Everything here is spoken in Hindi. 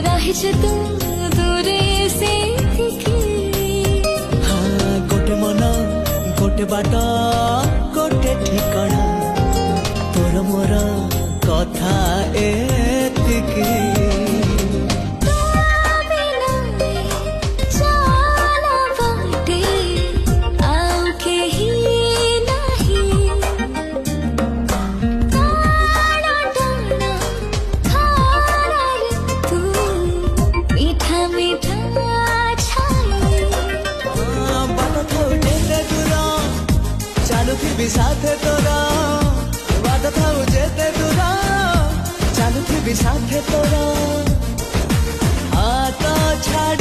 रहिछ तू दूरे से हाँ गोटे मन गोटे बाट गोटे ठिकाना तोर मोर कथा एतिकी चालुथी साथे तोरा बात थाऊ जेते दूरा चालुथी साथे तोरा हाथ छाड़